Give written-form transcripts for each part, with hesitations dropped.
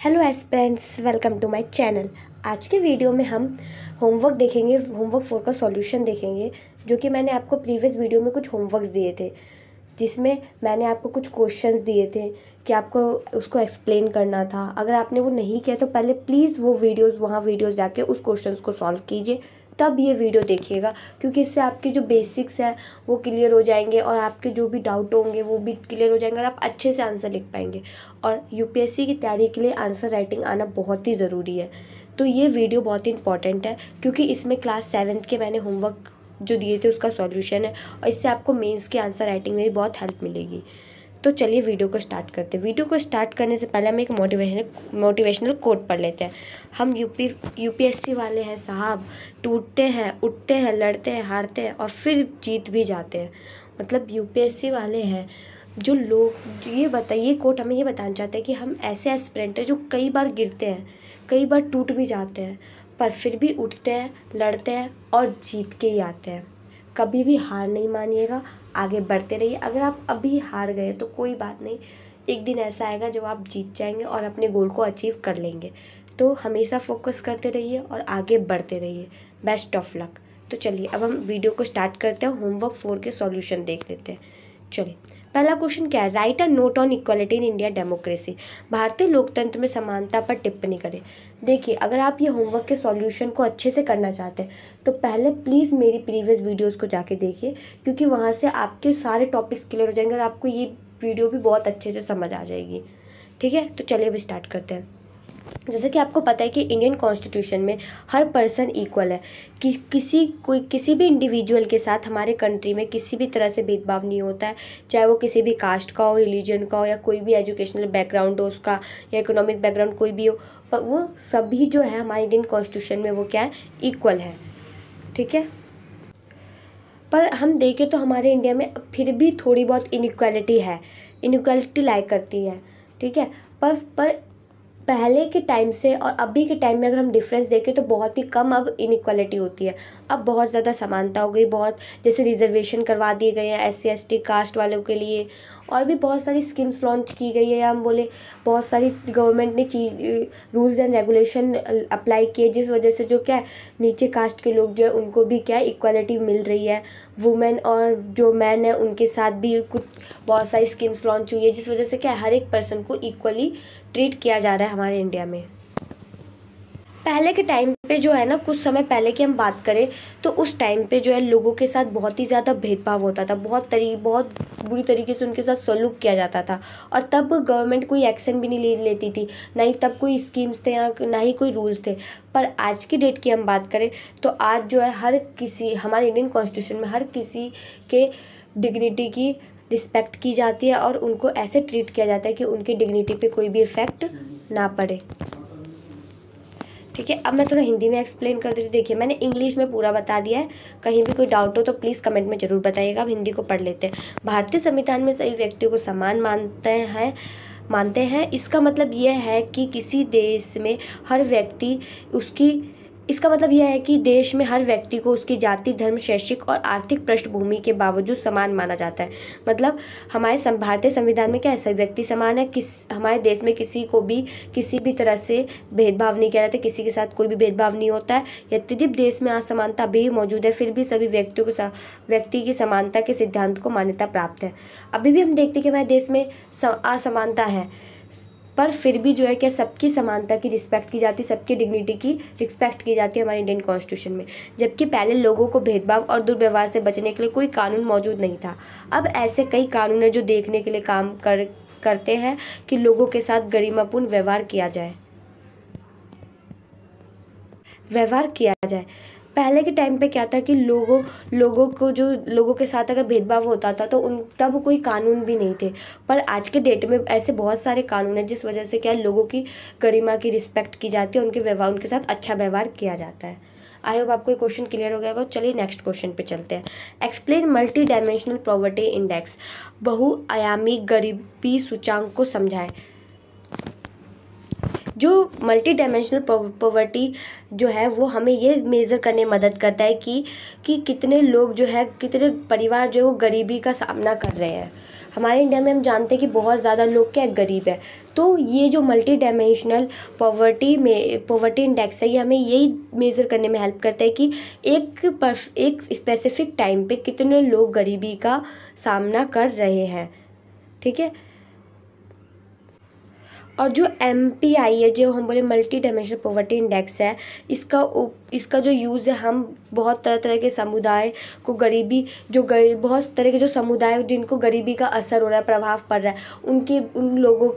Hello aspirants, welcome to my channel. आज के video में हम होमवर्क देखेंगे। होमवर्क 4 का सॉल्यूशन देखेंगे, जो कि मैंने आपको प्रीवियस वीडियो में कुछ होमवर्क्स दिए थे, जिसमें मैंने आपको कुछ क्वेश्चंस दिए थे कि आपको उसको एक्सप्लेन करना था। अगर आपने वो नहीं किया तो पहले प्लीज़ वो वीडियोज़ जाके उस क्वेश्चंस को सॉल्व कीजिए, तब ये वीडियो देखिएगा, क्योंकि इससे आपके जो बेसिक्स हैं वो क्लियर हो जाएंगे और आपके जो भी डाउट होंगे वो भी क्लियर हो जाएंगे और आप अच्छे से आंसर लिख पाएंगे। और यूपीएससी की तैयारी के लिए आंसर राइटिंग आना बहुत ही ज़रूरी है, तो ये वीडियो बहुत ही इंपॉर्टेंट है, क्योंकि इसमें क्लास 7 के मैंने होमवर्क जो दिए थे उसका सॉल्यूशन है और इससे आपको मेंस के आंसर राइटिंग में भी बहुत हेल्प मिलेगी। तो चलिए वीडियो को स्टार्ट करते हैं। वीडियो को स्टार्ट करने से पहले हम एक मोटिवेशनल कोट पढ़ लेते हैं। हम यूपीएससी वाले हैं साहब, टूटते हैं, उठते हैं, लड़ते हैं, हारते हैं और फिर जीत भी जाते हैं। मतलब यूपीएससी वाले हैं जो लोग, ये कोट हमें ये बताना चाहते हैं कि हम ऐसे एस्पिरेंट हैं जो कई बार गिरते हैं, कई बार टूट भी जाते हैं, पर फिर भी उठते हैं, लड़ते हैं और जीत के ही आते हैं। कभी भी हार नहीं मानिएगा, आगे बढ़ते रहिए। अगर आप अभी हार गए तो कोई बात नहीं, एक दिन ऐसा आएगा जब आप जीत जाएंगे और अपने गोल को अचीव कर लेंगे। तो हमेशा फोकस करते रहिए और आगे बढ़ते रहिए। Best of luck. तो चलिए अब हम वीडियो को स्टार्ट करते हैं। होमवर्क 4 के सॉल्यूशन देख लेते हैं। चलिए, पहला क्वेश्चन क्या है? Right a note on equality in India democracy. भारतीय लोकतंत्र में समानता पर टिप्पणी करें। देखिए, अगर आप ये होमवर्क के सॉल्यूशन को अच्छे से करना चाहते हैं तो पहले प्लीज़ मेरी प्रीवियस वीडियोस को जाके देखिए, क्योंकि वहाँ से आपके सारे टॉपिक्स क्लियर हो जाएंगे और आपको ये वीडियो भी बहुत अच्छे से समझ आ जाएगी। ठीक है, तो चलिए अब स्टार्ट करते हैं। जैसे कि आपको पता है कि इंडियन कॉन्स्टिट्यूशन में हर पर्सन इक्वल है, कि किसी भी इंडिविजुअल के साथ हमारे कंट्री में किसी भी तरह से भेदभाव नहीं होता है, चाहे वो किसी भी कास्ट का हो, रिलीजन का हो, या कोई भी एजुकेशनल बैकग्राउंड हो उसका, या इकोनॉमिक बैकग्राउंड कोई भी हो, पर वो सभी जो है हमारे इंडियन कॉन्स्टिट्यूशन में वो क्या है, इक्वल है। ठीक है, पर हम देखें तो हमारे इंडिया में फिर भी थोड़ी बहुत इनइक्वालिटी है, इनइक्वालिटी लाई करती है। ठीक है, पर पहले के टाइम से और अभी के टाइम में अगर हम डिफरेंस देखें तो बहुत ही कम अब इनइक्वालिटी होती है। अब बहुत ज़्यादा समानता हो गई, बहुत जैसे रिजर्वेशन करवा दिए गए हैं SC ST कास्ट वालों के लिए, और भी बहुत सारी स्कीम्स लॉन्च की गई है, या हम बोले बहुत सारी गवर्नमेंट ने रूल्स एंड रेगुलेशन अप्लाई किए, जिस वजह से जो क्या है नीचे कास्ट के लोग जो है उनको भी क्या है इक्वालिटी मिल रही है। वुमेन और जो मैन है उनके साथ भी कुछ बहुत सारी स्कीम्स लॉन्च हुई है, जिस वजह से क्या है हर एक पर्सन को इक्वली ट्रीट किया जा रहा है हमारे इंडिया में। पहले के टाइम पे जो है ना, कुछ समय पहले की हम बात करें तो उस टाइम पे जो है लोगों के साथ बहुत ही ज़्यादा भेदभाव होता था, बहुत बुरी तरीके से उनके साथ सलूक किया जाता था, और तब गवर्नमेंट कोई एक्शन भी नहीं लेती थी, ना ही तब कोई स्कीम्स थे, ना ही कोई रूल्स थे। पर आज की डेट की हम बात करें तो आज जो है हमारे इंडियन कॉन्स्टिट्यूशन में हर किसी के डिग्निटी की रिस्पेक्ट की जाती है और उनको ऐसे ट्रीट किया जाता है कि उनकी डिग्निटी पे कोई भी इफ़ेक्ट ना पड़े। ठीक है, अब मैं थोड़ा हिंदी में एक्सप्लेन कर देती हूँ। देखिए, मैंने इंग्लिश में पूरा बता दिया है, कहीं भी कोई डाउट हो तो प्लीज़ कमेंट में ज़रूर बताइएगा। अब हिंदी को पढ़ लेते हैं। भारतीय संविधान में सभी व्यक्तियों को समान मानते हैं। इसका मतलब यह है कि किसी देश में हर व्यक्ति इसका मतलब यह है कि देश में हर व्यक्ति को उसकी जाति, धर्म, शैक्षिक और आर्थिक पृष्ठभूमि के बावजूद समान माना जाता है। मतलब हमारे भारतीय संविधान में क्या है, सभी व्यक्ति समान है। हमारे देश में किसी को भी किसी भी तरह से भेदभाव नहीं किया जाता, किसी के साथ कोई भी भेदभाव नहीं होता है। यद्यपि देश में असमानता अभी भी मौजूद है, फिर भी सभी व्यक्ति की समानता के सिद्धांत को मान्यता प्राप्त है। अभी भी हम देखते हैं कि हमारे देश में असमानता है, पर फिर भी जो है क्या सबकी समानता की रिस्पेक्ट की जाती है, सबकी डिग्निटी की रिस्पेक्ट की जाती है हमारे इंडियन कॉन्स्टिट्यूशन में। जबकि पहले लोगों को भेदभाव और दुर्व्यवहार से बचने के लिए कोई कानून मौजूद नहीं था। अब ऐसे कई कानून हैं जो देखने के लिए काम करते हैं कि लोगों के साथ गरिमापूर्ण व्यवहार किया जाए। पहले के टाइम पे क्या था कि लोगों के साथ अगर भेदभाव होता था तो तब कोई कानून भी नहीं थे, पर आज के डेट में ऐसे बहुत सारे कानून हैं जिस वजह से क्या लोगों की गरिमा की रिस्पेक्ट की जाती है, उनके साथ अच्छा व्यवहार किया जाता है। आई होप आपको ये क्वेश्चन क्लियर हो गया होगा। चलिए नेक्स्ट क्वेश्चन पे चलते हैं। Explain multi dimensional poverty index. बहुआयामी गरीबी सूचांक को समझाएं। जो मल्टी डायमेंशनल पॉवर्टी जो है वो हमें ये मेज़र करने में मदद करता है कि कितने लोग जो है, कितने परिवार जो है वो गरीबी का सामना कर रहे हैं। हमारे इंडिया में हम जानते हैं कि बहुत ज़्यादा लोग क्या गरीब है। तो ये जो मल्टी डायमेंशनल पॉवर्टी इंडेक्स है, ये हमें यही मेज़र करने में हेल्प करता है कि एक स्पेसिफिक टाइम पे कितने लोग गरीबी का सामना कर रहे हैं। ठीक है। और जो MPI है, जो हम बोले मल्टी डायमेंशनल पॉवर्टी इंडेक्स है, इसका जो यूज़ है, हम बहुत तरह तरह के समुदाय को बहुत तरह के जो समुदाय जिनको गरीबी का असर हो रहा है, प्रभाव पड़ रहा है, उन लोगों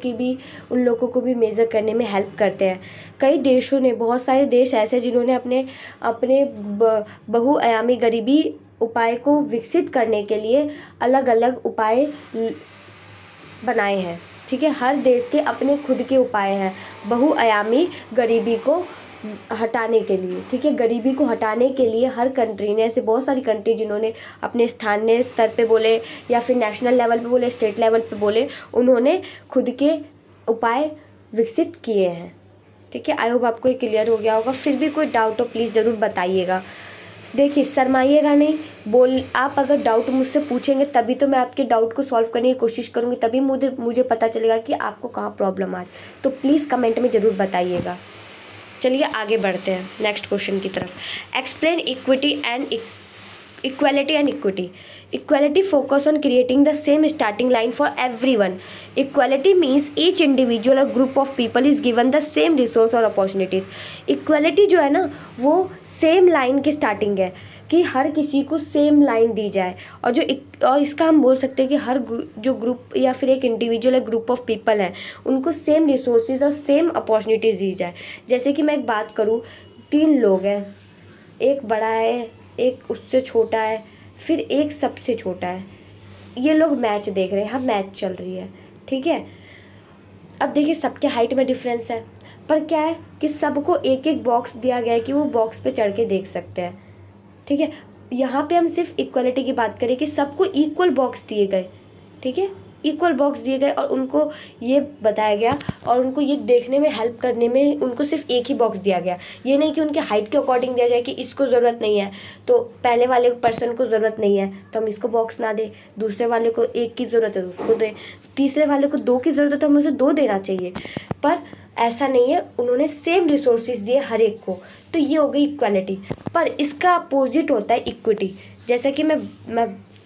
को भी मेज़र करने में हेल्प करते हैं। कई देशों ने, बहुत सारे देश ऐसे जिन्होंने अपने बहुआयामी गरीबी उपाय को विकसित करने के लिए अलग अलग उपाय बनाए हैं। ठीक है। हर देश के अपने खुद के उपाय हैं बहुआयामी गरीबी को हटाने के लिए। ठीक है। गरीबी को हटाने के लिए हर कंट्री ने, ऐसे बहुत सारी कंट्री जिन्होंने अपने स्थानीय स्तर पे बोले या फिर नेशनल लेवल पे बोले, स्टेट लेवल पे बोले, उन्होंने खुद के उपाय विकसित किए हैं। ठीक है। आई होप आपको ये क्लियर हो गया होगा। फिर भी कोई डाउट हो प्लीज़ ज़रूर बताइएगा। देखिए, शर्माइएगा नहीं। आप अगर डाउट मुझसे पूछेंगे तभी तो मैं आपके डाउट को सॉल्व करने की कोशिश करूँगी, तभी मुझे पता चलेगा कि आपको कहाँ प्रॉब्लम आ रही। तो प्लीज़ कमेंट में ज़रूर बताइएगा। चलिए आगे बढ़ते हैं नेक्स्ट क्वेश्चन की तरफ। Explain equality and equity. Equality focus on creating the same starting line for everyone. Equality means each individual or group of people is given the same resource or opportunities. Equality जो है ना, वो same line की starting है कि हर किसी को same line दी जाए। और इसका हम बोल सकते हैं कि हर जो ग्रुप या फिर एक इंडिविजुअल या ग्रुप ऑफ पीपल है, उनको सेम रिसोर्सेज और सेम अपॉर्चुनिटीज़ दी जाए। जैसे कि मैं एक बात करूँ, 3 लोग हैं, एक बड़ा है, एक उससे छोटा है, फिर एक सबसे छोटा है। ये लोग मैच देख रहे हैं, हाँ मैच चल रही है। ठीक है। अब देखिए, सबके हाइट में डिफरेंस है, पर क्या है कि सबको एक एक बॉक्स दिया गया है कि वो बॉक्स पे चढ़ के देख सकते हैं। ठीक है। यहाँ पे हम सिर्फ इक्वलिटी की बात करें कि सबको इक्वल बॉक्स दिए गए। ठीक है। इक्वल बॉक्स दिए गए और उनको ये बताया गया और उनको ये देखने में हेल्प करने में उनको सिर्फ एक ही बॉक्स दिया गया। ये नहीं कि उनके हाइट के अकॉर्डिंग दिया जाए कि इसको ज़रूरत नहीं है तो पहले वाले पर्सन को ज़रूरत नहीं है तो हम इसको बॉक्स ना दें, दूसरे वाले को 1 की ज़रूरत है तो उसको दें, तीसरे वाले को 2 की ज़रूरत है तो हमें उसे 2 देना चाहिए। पर ऐसा नहीं है, उन्होंने सेम रिसोर्सेज दिए हर एक को, तो ये हो गई इक्वालिटी। पर इसका अपोजिट होता है इक्विटी। जैसा कि मैं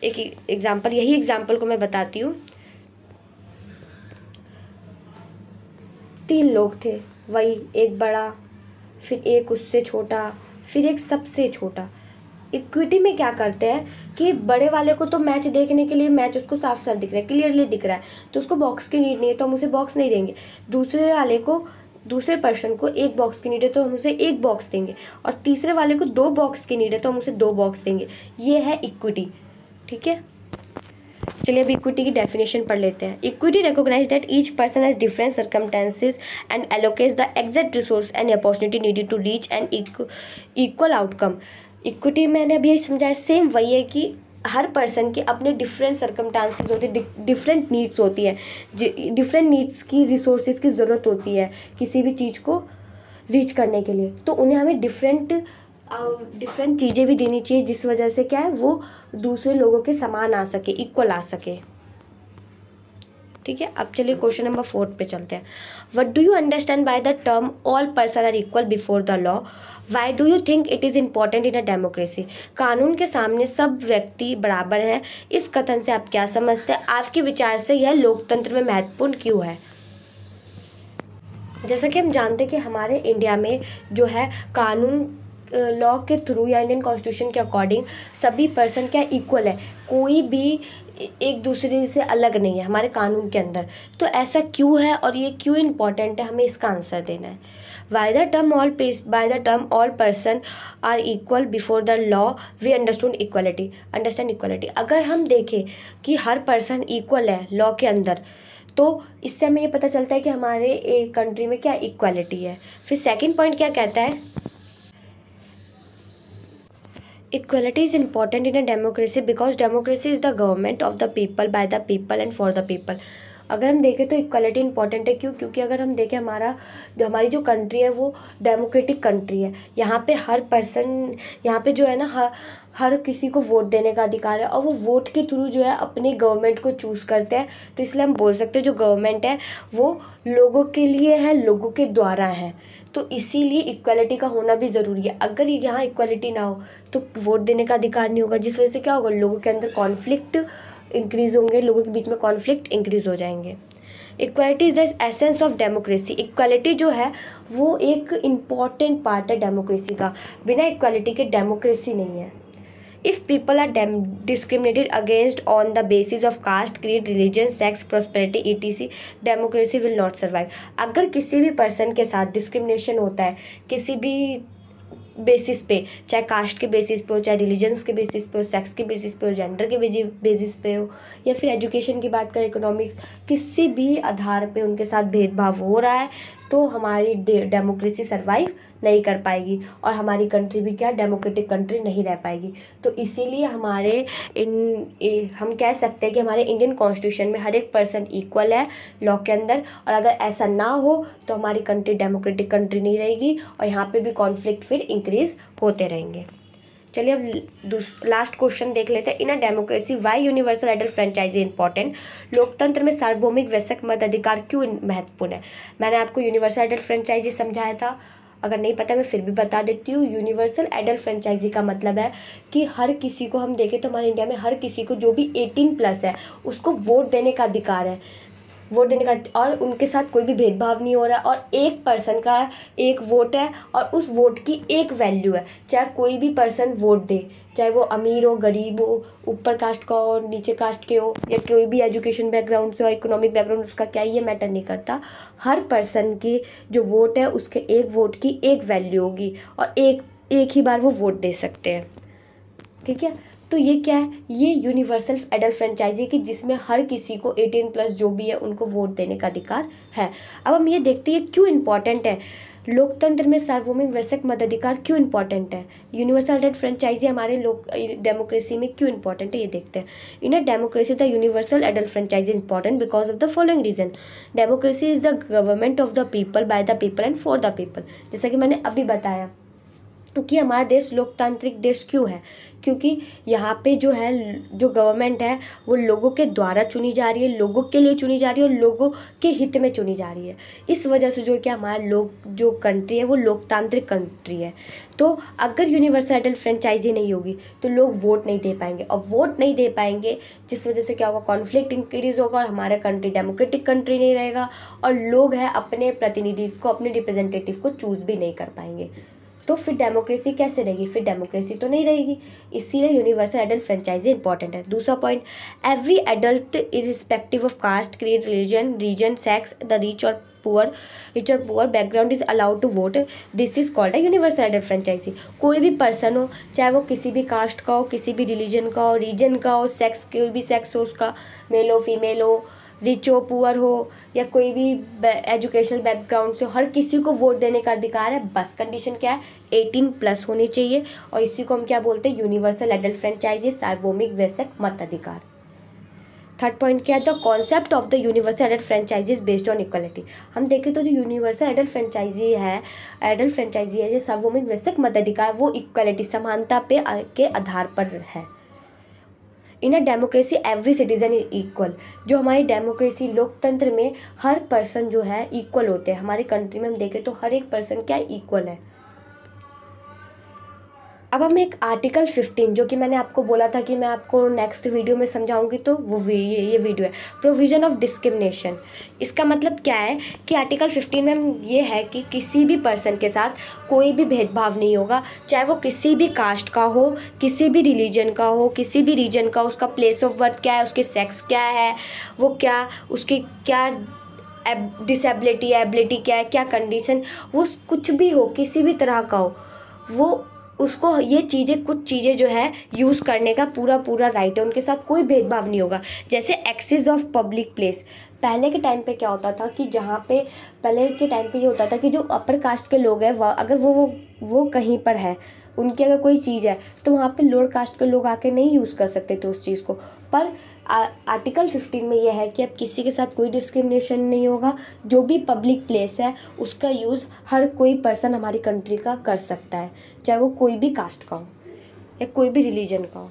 एक एग्जाम्पल, यही एग्जाम्पल को मैं बताती हूँ। 3 लोग थे, वही एक बड़ा, फिर एक उससे छोटा, फिर एक सबसे छोटा। इक्विटी में क्या करते हैं कि बड़े वाले को तो मैच देखने के लिए मैच उसको साफ साफ दिख रहा है, क्लियरली दिख रहा है, तो उसको बॉक्स की नीड नहीं है तो हम उसे बॉक्स नहीं देंगे। दूसरे पर्सन को 1 बॉक्स की नीड है तो हम उसे 1 बॉक्स देंगे, और तीसरे वाले को 2 बॉक्स की नीड है तो हम उसे 2 बॉक्स देंगे। ये है इक्विटी। ठीक है। चलिए अब इक्विटी की डेफिनेशन पढ़ लेते हैं। Equity recognise that each person has different circumstances and allocates the exact resource and opportunity needed to reach an equal outcome. Equity मैंने अभी समझाया, सेम वही है कि हर पर्सन के अपने डिफरेंट सर्कमस्टांसेस होते हैं, डिफरेंट नीड्स होती है, डिफरेंट नीड्स की रिसोर्सेज की ज़रूरत होती है किसी भी चीज़ को रीच करने के लिए, तो उन्हें हमें डिफरेंट चीज़ें भी देनी चाहिए जिस वजह से क्या है वो दूसरे लोगों के समान आ सके, इक्वल आ सके। ठीक है। अब चलिए क्वेश्चन नंबर 4 पे चलते हैं। What do you understand by the term all person are equal before the law? Why do you think it is important in a democracy? कानून के सामने सब व्यक्ति बराबर हैं, इस कथन से आप क्या समझते हैं? आपके विचार से यह लोकतंत्र में महत्वपूर्ण क्यों है? जैसा कि हम जानते हैं कि हमारे इंडिया में जो है कानून लॉ के थ्रू या इंडियन कॉन्स्टिट्यूशन के अकॉर्डिंग सभी पर्सन क्या इक्वल है, कोई भी एक दूसरे से अलग नहीं है हमारे कानून के अंदर। तो ऐसा क्यों है और ये क्यों इम्पोर्टेंट है, हमें इसका आंसर देना है। By the term all person are equal before the law we understand equality. अगर हम देखें कि हर पर्सन इक्वल है लॉ के अंदर, तो इससे हमें ये पता चलता है कि हमारे एक कंट्री में क्या इक्वालिटी है। फिर सेकंड पॉइंट क्या कहता है, equality is important in a democracy because democracy is the government of the people, by the people and for the people. अगर हम देखें तो इक्वालिटी इंपॉर्टेंट है। क्यों? क्योंकि अगर हम देखें हमारी जो कंट्री है वो डेमोक्रेटिक कंट्री है। यहाँ पे हर पर्सन, यहाँ पे जो है ना, हर किसी को वोट देने का अधिकार है और वो वोट के थ्रू जो है अपनी गवर्नमेंट को चूज़ करते हैं। तो इसलिए हम बोल सकते हैं जो गवर्नमेंट है वो लोगों के लिए है, लोगों के द्वारा है। तो इसीलिए इक्वालिटी का होना भी ज़रूरी है। अगर यहाँ इक्वालिटी ना हो तो वोट देने का अधिकार नहीं होगा, जिस वजह से क्या होगा, लोगों के अंदर कॉन्फ्लिक्ट इंक्रीज़ होंगे, लोगों के बीच में कॉन्फ्लिक्ट इंक्रीज़ हो जाएंगे। Equality is the essence of democracy. Equality जो है वो एक इम्पॉर्टेंट पार्ट है डेमोक्रेसी का। बिना इक्वालिटी के डेमोक्रेसी नहीं है। If people are discriminated against on the basis of caste, creed, religion, sex, prosperity, etc., democracy will not survive. अगर किसी भी पर्सन के साथ डिस्क्रिमिनेशन होता है किसी भी बेसिस पे, चाहे कास्ट के बेसिस पे हो, चाहे रिलीजन्स के बेसिस पे हो, सेक्स के बेसिस पे हो, जेंडर के बेसिस पे हो, या फिर एजुकेशन की बात करें, इकोनॉमिक्स, किसी भी आधार पे उनके साथ भेदभाव हो रहा है तो हमारी डेमोक्रेसी सर्वाइव नहीं कर पाएगी और हमारी कंट्री भी क्या, डेमोक्रेटिक कंट्री नहीं रह पाएगी। तो इसीलिए हम कह सकते हैं कि हमारे इंडियन कॉन्स्टिट्यूशन में हर एक पर्सन इक्वल है लॉ के अंदर, और अगर ऐसा ना हो तो हमारी कंट्री डेमोक्रेटिक कंट्री नहीं रहेगी और यहाँ पे भी कॉन्फ्लिक्ट फिर इंक्रीज होते रहेंगे। चलिए अब लास्ट क्वेश्चन देख लेते हैं। In a democracy why universal adult franchise important. लोकतंत्र में सार्वभौमिक वयस्क मताधिकार क्यों महत्वपूर्ण है। मैंने आपको यूनिवर्सल एडल्ट फ्रेंचाइजी समझाया था, अगर नहीं पता मैं फिर भी बता देती हूँ। यूनिवर्सल एडल्ट फ्रेंचाइजी का मतलब है कि हर किसी को, हम देखें तो हमारे इंडिया में हर किसी को जो भी 18+ है उसको वोट देने का अधिकार है, वोट देने का, और उनके साथ कोई भी भेदभाव नहीं हो रहा है। और एक पर्सन का एक वोट है और उस वोट की एक वैल्यू है। चाहे कोई भी पर्सन वोट दे, चाहे वो अमीर हो, गरीब हो, ऊपर कास्ट का हो, नीचे कास्ट के हो, या कोई भी एजुकेशन बैकग्राउंड से हो, इकोनॉमिक बैकग्राउंड, उसका क्या ये मैटर नहीं करता। हर पर्सन की जो वोट है उसके एक वोट की एक वैल्यू होगी और एक ही बार वो वोट दे सकते हैं। ठीक है, तो ये क्या है, ये यूनिवर्सल एडल्ट फ्रेंचाइजी की जिसमें हर किसी को 18+ जो भी है उनको वोट देने का अधिकार है। अब हम ये देखते हैं क्यों इम्पॉर्टेंट है। लोकतंत्र में सार्वभौमिक वयस्क मताधिकार क्यों इम्पॉर्टेंट है, यूनिवर्सल एडल्ट फ्रेंचाइजी हमारे डेमोक्रेसी में क्यों इम्पॉर्टेंट है, ये देखते हैं। In a democracy the universal adult franchise important because of the following reason. Democracy is the government of the people, by the people and for the people. जैसा कि मैंने अभी बताया कि हमारा देश लोकतांत्रिक देश क्यों है, क्योंकि यहाँ पे जो है, जो गवर्नमेंट है वो लोगों के द्वारा चुनी जा रही है, लोगों के लिए चुनी जा रही है और लोगों के हित में चुनी जा रही है। इस वजह से जो है कि हमारा जो कंट्री है वो लोकतांत्रिक कंट्री है। तो अगर यूनिवर्सल एडल्ट फ्रेंचाइजी नहीं होगी तो लोग वोट नहीं दे पाएंगे, और वोट नहीं दे पाएंगे जिस वजह से क्या होगा, कॉन्फ्लिक्ट इंक्रीज होगा और हमारा कंट्री डेमोक्रेटिक कंट्री नहीं रहेगा, और लोग हैं अपने प्रतिनिधि को, अपने रिप्रेजेंटेटिव को चूज़ भी नहीं कर पाएंगे। तो फिर डेमोक्रेसी कैसे रहेगी, फिर डेमोक्रेसी तो नहीं रहेगी। इसीलिए यूनिवर्सल एडल्ट फ्रेंचाइजी इंपॉर्टेंट है। दूसरा point, every adult irrespective of caste, creed, religion, region, sex, the rich और poor background is allowed to vote. This is called a universal adult franchise. कोई भी पर्सन हो, चाहे वो किसी भी कास्ट का हो, किसी भी रिलीजन का हो, रीजन का हो, सेक्स, कोई भी सेक्स हो उसका, मेल हो, फीमेल हो, रिच हो, पुअर हो, या कोई भी एजुकेशनल बैकग्राउंड से, हर किसी को वोट देने का अधिकार है। बस कंडीशन क्या है, 18+ होनी चाहिए, और इसी को हम क्या बोलते हैं, यूनिवर्सल एडल्ट फ्रेंचाइजी, सार्वभौमिक वयस्क मताधिकार। थर्ड पॉइंट क्या है, the concept of the universal adult franchise is based on equality. हम देखें तो जो यूनिवर्सल एडल्ट फ्रेंचाइजी है, जो सार्वभौमिक वयस्क मताधिकार, वो इक्वलिटी, समानता के आधार पर है। In a democracy every citizen is equal. जो हमारी डेमोक्रेसी, लोकतंत्र में हर पर्सन जो है इक्वल होते हैं। हमारी कंट्री में हम देखें तो हर एक पर्सन क्या इक्वल है। अब हम एक आर्टिकल 15, जो कि मैंने आपको बोला था कि मैं आपको नेक्स्ट वीडियो में समझाऊंगी, तो वो ये वीडियो है, प्रोविज़न ऑफ डिस्क्रिमिनेशन। इसका मतलब क्या है कि आर्टिकल 15 में ये है कि किसी भी पर्सन के साथ कोई भी भेदभाव नहीं होगा, चाहे वो किसी भी कास्ट का हो, किसी भी रिलीजन का हो, किसी भी रीजन का, उसका प्लेस ऑफ बर्थ क्या है, उसके सेक्स क्या है, वो क्या, उसकी क्या डिसेबिलिटी है, एबिलिटी क्या है, क्या कंडीशन, वो कुछ भी हो, किसी भी तरह का हो, वो उसको ये चीज़ें, कुछ चीज़ें जो है यूज़ करने का पूरा राइट है। उनके साथ कोई भेदभाव नहीं होगा। जैसे एक्सेस ऑफ पब्लिक प्लेस, पहले के टाइम पे क्या होता था कि जहाँ पे पहले के टाइम पे ये होता था कि जो अपर कास्ट के लोग हैं अगर वो कहीं पर है, उनकी अगर कोई चीज़ है तो वहाँ पे लोअर कास्ट के लोग आके नहीं यूज़ कर सकते थे उस चीज़ को। पर आर्टिकल 15 में यह है कि अब किसी के साथ कोई डिस्क्रिमिनेशन नहीं होगा। जो भी पब्लिक प्लेस है उसका यूज़ हर कोई पर्सन हमारी कंट्री का कर सकता है, चाहे वो कोई भी कास्ट का हो या कोई भी रिलीजन का हो।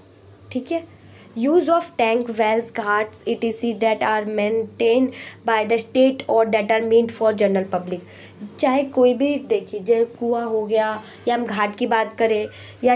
ठीक है। Use of tank, wells, ghats etc that are maintain by the state और that are meant for general public. चाहे कोई भी देखिए, जैसे कुआं हो गया या हम घाट की बात करें या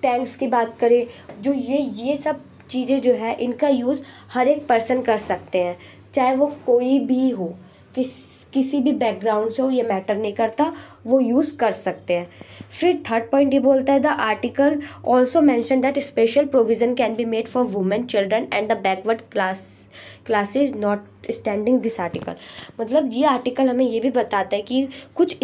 टैंक्स की बात करें, जो ये सब चीज़ें जो है इनका यूज़ हर एक पर्सन कर सकते हैं, चाहे वो कोई भी हो, किसी भी बैकग्राउंड से हो, ये मैटर नहीं करता, वो यूज़ कर सकते हैं। फिर थर्ड पॉइंट ये बोलता है the article also mention that special provision can be made for women, children and the backward classes not standing this article. मतलब ये आर्टिकल हमें ये भी बताता है कि कुछ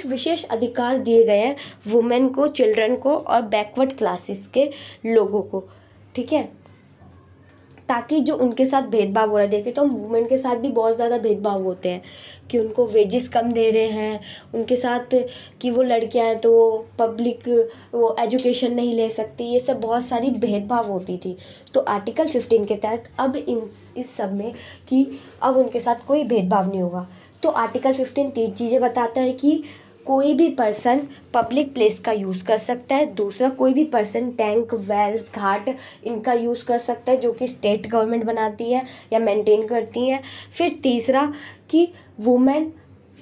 विशेष अधिकार दिए गए हैं वुमेन को, चिल्ड्रन को और बैकवर्ड क्लासेस के लोगों को। ठीक है, ताकि जो उनके साथ भेदभाव हो रहा है, देखें तो हम वुमेन के साथ भी बहुत ज़्यादा भेदभाव होते हैं कि उनको वेजेस कम दे रहे हैं, उनके साथ कि वो लड़कियां हैं तो पब्लिक वो एजुकेशन नहीं ले सकती, ये सब बहुत सारी भेदभाव होती थी। तो आर्टिकल 15 के तहत अब इस सब में कि अब उनके साथ कोई भेदभाव नहीं होगा। तो आर्टिकल 15 तीन चीज़ें बताता है कि कोई भी पर्सन पब्लिक प्लेस का यूज़ कर सकता है। दूसरा, कोई भी पर्सन टैंक, वेल्स, घाट इनका यूज़ कर सकता है जो कि स्टेट गवर्नमेंट बनाती है या मेंटेन करती हैं। फिर तीसरा कि वुमेन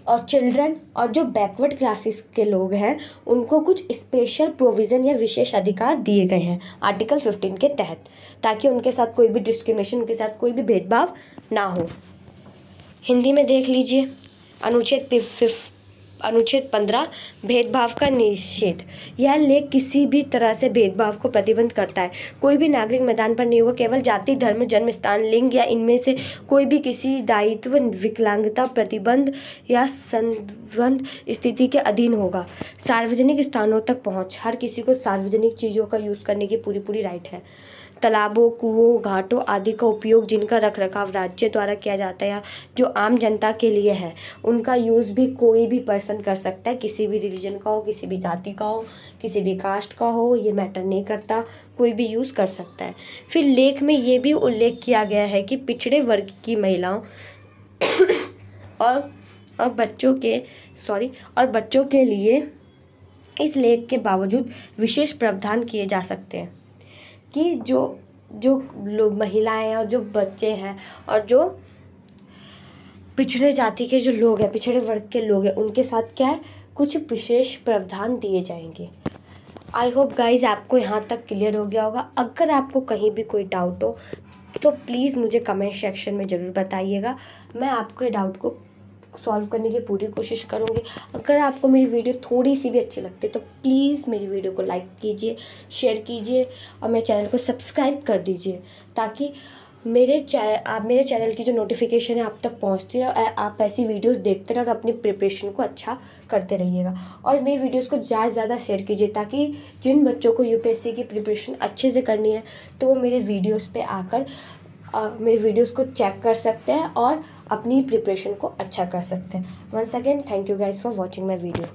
और चिल्ड्रन और जो बैकवर्ड क्लासेस के लोग हैं उनको कुछ स्पेशल प्रोविज़न या विशेष अधिकार दिए गए हैं आर्टिकल 15 के तहत, ताकि उनके साथ कोई भी डिस्क्रिमिनेशन, उनके साथ कोई भी भेदभाव ना हो। हिंदी में देख लीजिए, अनुच्छेद 15 भेदभाव का निषेध। यह लेख किसी भी तरह से भेदभाव को प्रतिबंध करता है। कोई भी नागरिक मैदान पर नहीं होगा, केवल जाति, धर्म, जन्म स्थान, लिंग या इनमें से कोई भी किसी दायित्व, विकलांगता, प्रतिबंध या संबंध स्थिति के अधीन होगा। सार्वजनिक स्थानों तक पहुँच, हर किसी को सार्वजनिक चीज़ों का यूज़ करने की पूरी राइट है। तालाबों, कुओं, घाटों आदि का उपयोग जिनका रखरखाव राज्य द्वारा किया जाता है या जो आम जनता के लिए है, उनका यूज़ भी कोई भी पर्सन कर सकता है, किसी भी रिलीजन का हो, किसी भी जाति का हो, किसी भी कास्ट का हो, ये मैटर नहीं करता, कोई भी यूज़ कर सकता है। फिर लेख में ये भी उल्लेख किया गया है कि पिछड़े वर्ग की महिलाओं और बच्चों के लिए इस लेख के बावजूद विशेष प्रावधान किए जा सकते हैं कि जो लोग महिलाएं हैं और जो बच्चे हैं और जो पिछड़े जाति के जो लोग हैं, पिछड़े वर्ग के लोग हैं, उनके साथ क्या है, कुछ विशेष प्रावधान दिए जाएंगे। आई होप गाइज आपको यहाँ तक क्लियर हो गया होगा। अगर आपको कहीं भी कोई डाउट हो तो प्लीज़ मुझे कमेंट सेक्शन में ज़रूर बताइएगा, मैं आपके डाउट को सॉल्व करने की पूरी कोशिश करूँगी। अगर आपको मेरी वीडियो थोड़ी सी भी अच्छी लगती है तो प्लीज़ मेरी वीडियो को लाइक कीजिए, शेयर कीजिए और मेरे चैनल को सब्सक्राइब कर दीजिए, ताकि मेरे चैनल की जो नोटिफिकेशन है आप तक पहुंचती रहे, आप ऐसी वीडियोस देखते रहे और अपनी प्रिपरेशन को अच्छा करते रहिएगा। और मेरी वीडियोस को ज़्यादा से ज़्यादा शेयर कीजिए, ताकि जिन बच्चों को यूपीएससी की प्रिपरेशन अच्छे से करनी है तो वो मेरे वीडियोस पे आकर मेरे वीडियोस को चेक कर सकते हैं और अपनी प्रिपरेशन को अच्छा कर सकते हैं। Once again thank you guys for watching my video.